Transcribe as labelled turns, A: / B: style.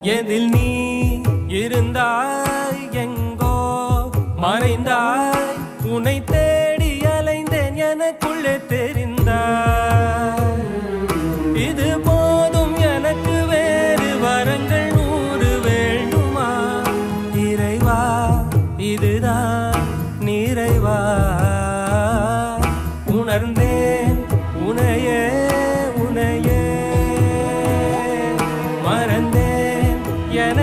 A: எதில் நீ இருந்தாய் எங்கோ மறைந்தாய் உன்னை தேடி அலைந்தேன் எனக்குள்ளே தெரிந்தாய் இது போதும் எனக்கு வேறு வரங்கள் 100 வேண்டுமா இறைவா இதுதான் நிறைவா உணர்ந்தேன் உனையே உனையே மறந்தேன் என